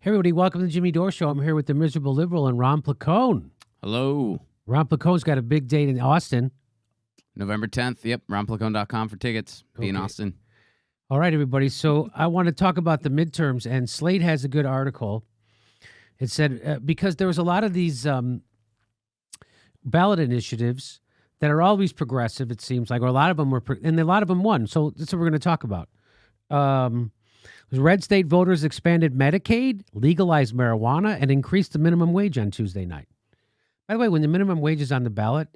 Hey, everybody, welcome to the Jimmy Dore Show. I'm here with the miserable liberal and Ron Placone. Hello. Ron Placone's got a big date in Austin. November 10th. Yep. RonPlacone.com for tickets. Be in Okay. Austin. All right, everybody. So I want to talk about the midterms, and Slate has a good article. It said, because there was a lot of these ballot initiatives that are always progressive, it seems like, or a lot of them were, and a lot of them won. So that's what we're going to talk about. Red state voters expanded Medicaid, legalized marijuana, and increased the minimum wage on Tuesday night. By the way, when the minimum wage is on the ballot,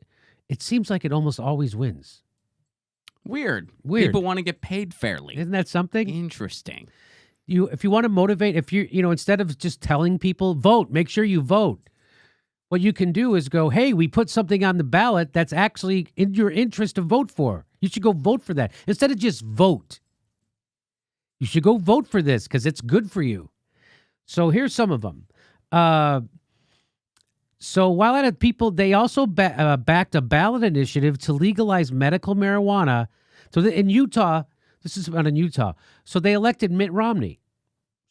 it seems like it almost always wins. Weird. Weird. People want to get paid fairly. Isn't that something? Interesting. If you want to motivate, if you instead of just telling people, vote, make sure you vote. What you can do is go, hey, we put something on the ballot that's actually in your interest to vote for. You should go vote for that. Instead of just vote. You should go vote for this because it's good for you. So here's some of them. So while at people, they also backed a ballot initiative to legalize medical marijuana. So in Utah, this is about in Utah. So they elected Mitt Romney.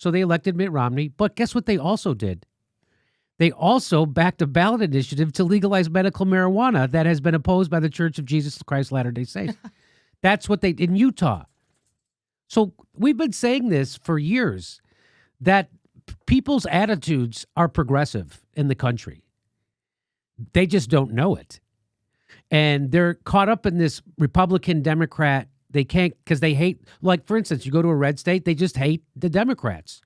But guess what they also did? They also backed a ballot initiative to legalize medical marijuana that has been opposed by the Church of Jesus Christ Latter-day Saints. That's what they did in Utah. So we've been saying this for years, that people's attitudes are progressive in the country. They just don't know it. And they're caught up in this Republican Democrat. They can't, because they hate, like, for instance, you go to a red state, they just hate the Democrats.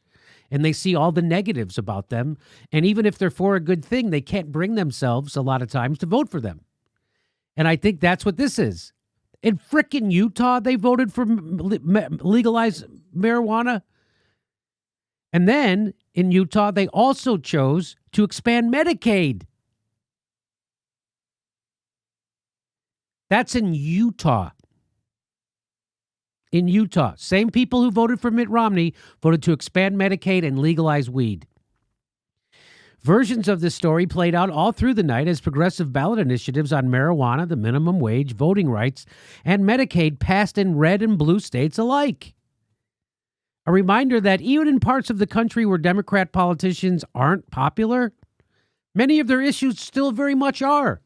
And they see all the negatives about them. And even if they're for a good thing, they can't bring themselves a lot of times to vote for them. And I think that's what this is. In frickin' Utah, they voted for legalized marijuana. And then in Utah, they also chose to expand Medicaid. That's in Utah. In Utah, same people who voted for Mitt Romney voted to expand Medicaid and legalize weed. Versions of this story played out all through the night as progressive ballot initiatives on marijuana, the minimum wage, voting rights, and Medicaid passed in red and blue states alike. A reminder that even in parts of the country where Democrat politicians aren't popular, many of their issues still very much are.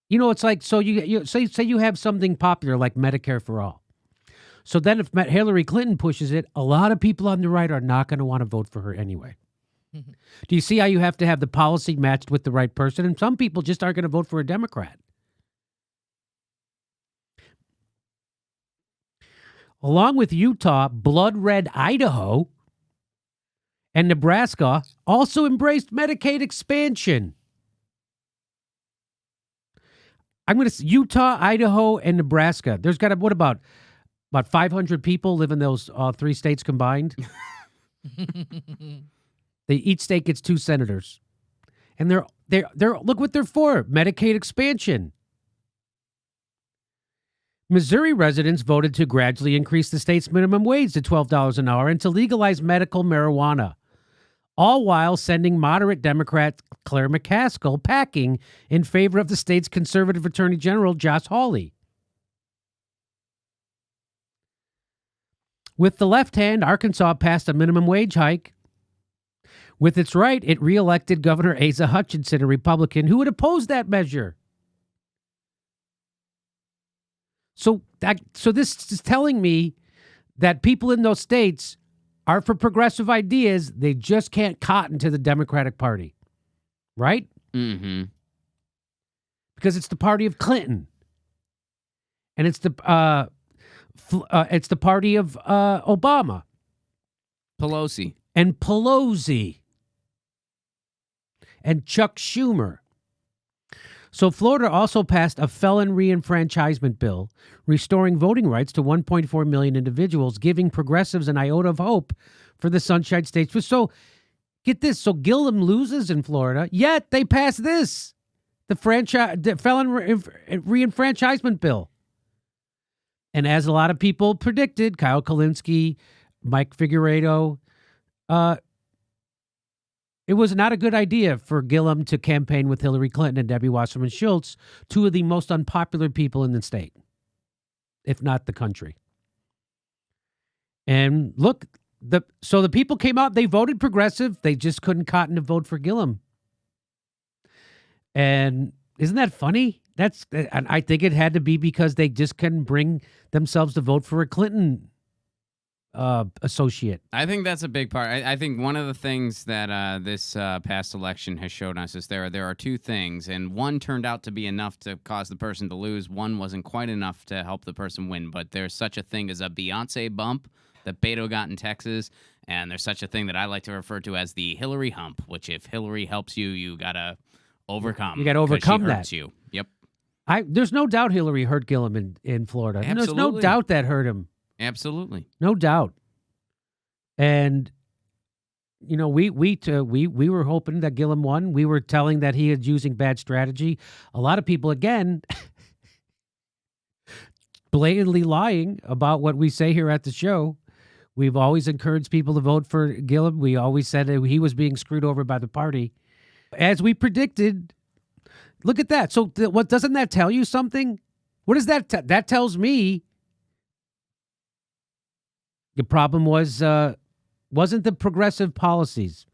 You know, it's like, so you say you have something popular like Medicare for all. So then if Hillary Clinton pushes it, a lot of people on the right are not going to want to vote for her anyway. Do you see how you have to have the policy matched with the right person? And some people just aren't going to vote for a Democrat. Along with Utah, blood red Idaho and Nebraska also embraced Medicaid expansion. I'm going to Utah, Idaho, and Nebraska. There's got what about 500 people live in those three states combined? Each state gets 2 senators, and they're look what they're for: Medicaid expansion. Missouri residents voted to gradually increase the state's minimum wage to $12 an hour and to legalize medical marijuana, all while sending moderate Democrat Claire McCaskill packing in favor of the state's conservative Attorney General, Josh Hawley. With the left hand, Arkansas passed a minimum wage hike. With its right, it reelected Governor Asa Hutchinson, a Republican, who would oppose that measure. So this is telling me that people in those states are for progressive ideas. They just can't cotton to the Democratic Party. Right? Mm-hmm. Because it's the party of Clinton. And it's the party of Obama. Pelosi. And Pelosi. And Chuck Schumer. So Florida also passed a felon reenfranchisement bill, restoring voting rights to 1.4 million individuals, giving progressives an iota of hope for the Sunshine States. So get this. So Gillum loses in Florida, yet they pass this, the felon reenfranchisement bill. And as a lot of people predicted, Kyle Kulinski, Mike Figueredo, it was not a good idea for Gillum to campaign with Hillary Clinton and Debbie Wasserman Schultz, two of the most unpopular people in the state, if not the country. And look, so the people came out, they voted progressive. They just couldn't cotton to vote for Gillum. And isn't that funny? And I think it had to be because they just couldn't bring themselves to vote for a Clinton associate. I think that's a big part. I think one of the things that this past election has shown us is there are two things, and one turned out to be enough to cause the person to lose. One wasn't quite enough to help the person win, but there's such a thing as a Beyonce bump that Beto got in Texas, and there's such a thing that I like to refer to as the Hillary hump, which if Hillary helps you, you got to overcome. You got to overcome she that. Hurts you. Yep. There's no doubt Hillary hurt Gillum in Florida. Absolutely. There's no doubt that hurt him. Absolutely. No doubt. And you know, we were hoping that Gillum won. We were telling that he is using bad strategy. A lot of people, again, blatantly lying about what we say here at the show. We've always encouraged people to vote for Gillum. We always said that he was being screwed over by the party. As we predicted, look at that. So what doesn't that tell you something? What does that that tells me the problem wasn't the progressive policies.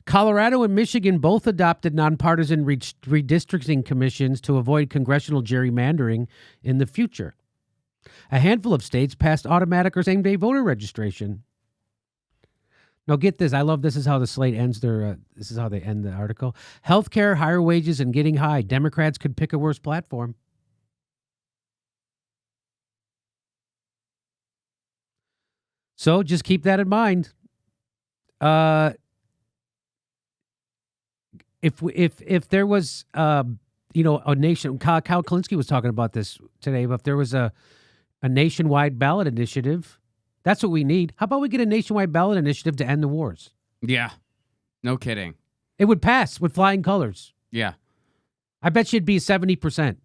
Colorado and Michigan both adopted nonpartisan redistricting commissions to avoid congressional gerrymandering in the future. A handful of states passed automatic or same-day voter registration. Now get this. I love this is how the Slate ends this is how they end the article. Healthcare, higher wages, and getting high. Democrats could pick a worse platform. So just keep that in mind. If there was a nation, Kyle Kalinske was talking about this today, but if there was a nationwide ballot initiative, that's what we need. How about we get a nationwide ballot initiative to end the wars? Yeah. No kidding. It would pass with flying colors. Yeah. I bet you'd be 70%.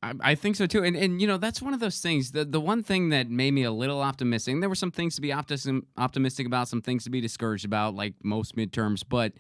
I think so too, and you know that's one of those things. The one thing that made me a little optimistic. And there were some things to be optimistic about, some things to be discouraged about, like most midterms. But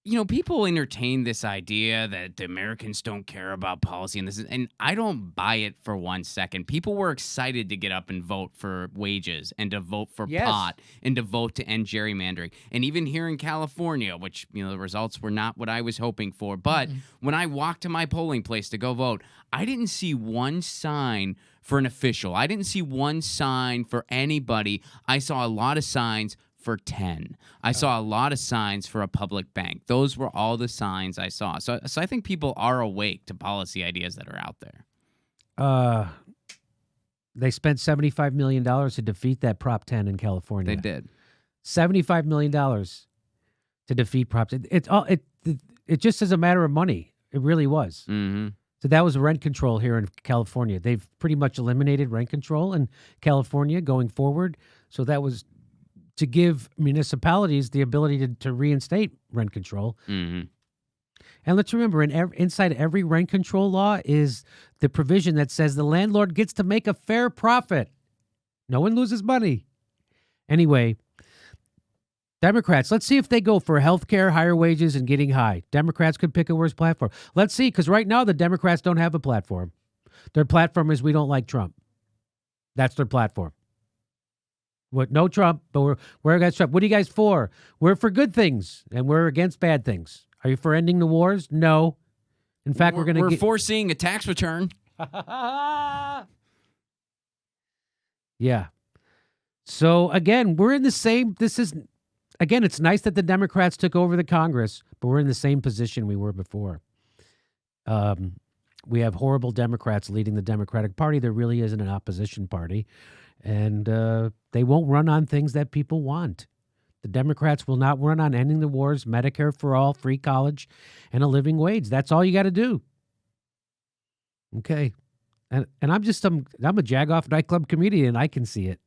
you know, people entertain this idea that the Americans don't care about policy, and I don't buy it for 1 second. People were excited to get up and vote for wages, and to vote for pot, and to vote to end gerrymandering. And even here in California, which the results were not what I was hoping for, but when I walked to my polling place to go vote, I didn't see one sign for an official. I didn't see one sign for anybody. I saw a lot of signs for 10. I saw a lot of signs for a public bank. Those were all the signs I saw. So I think people are awake to policy ideas that are out there. They spent $75 million to defeat that Prop 10 in California. They did. $75 million to defeat Prop 10. It just is a matter of money. It really was. Mm-hmm. So that was rent control here in California. They've pretty much eliminated rent control in California going forward. So that was to give municipalities the ability to reinstate rent control. Mm-hmm. And let's remember, inside every rent control law is the provision that says the landlord gets to make a fair profit. No one loses money. Anyway, Democrats, let's see if they go for health care, higher wages, and getting high. Democrats could pick a worse platform. Let's see, because right now the Democrats don't have a platform. Their platform is we don't like Trump. That's their platform. What? No Trump, but we're against Trump. What are you guys for? We're for good things, and we're against bad things. Are you for ending the wars? No. In fact, we're foreseeing a tax return. Yeah. So again, we're in the same. It's nice that the Democrats took over the Congress, but we're in the same position we were before. We have horrible Democrats leading the Democratic Party. There really isn't an opposition party. And they won't run on things that people want. The Democrats will not run on ending the wars, Medicare for all, free college, and a living wage. That's all you got to do. Okay. And I'm a Jagoff nightclub comedian. I can see it.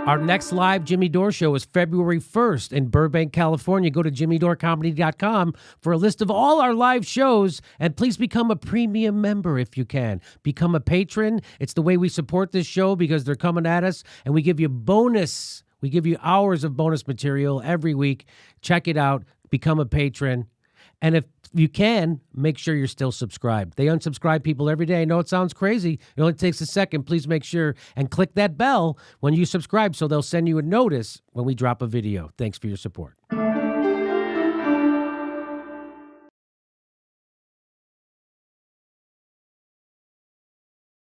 Our next live Jimmy Dore show is February 1st in Burbank, California. Go to jimmydorecomedy.com for a list of all our live shows, and please become a premium member if you can. Become a patron. It's the way we support this show because they're coming at us, and we give you bonus. We give you hours of bonus material every week. Check it out. Become a patron. And if you can, make sure you're still subscribed. They unsubscribe people every day. I know it sounds crazy. It only takes a second. Please make sure and click that bell when you subscribe so they'll send you a notice when we drop a video. Thanks for your support.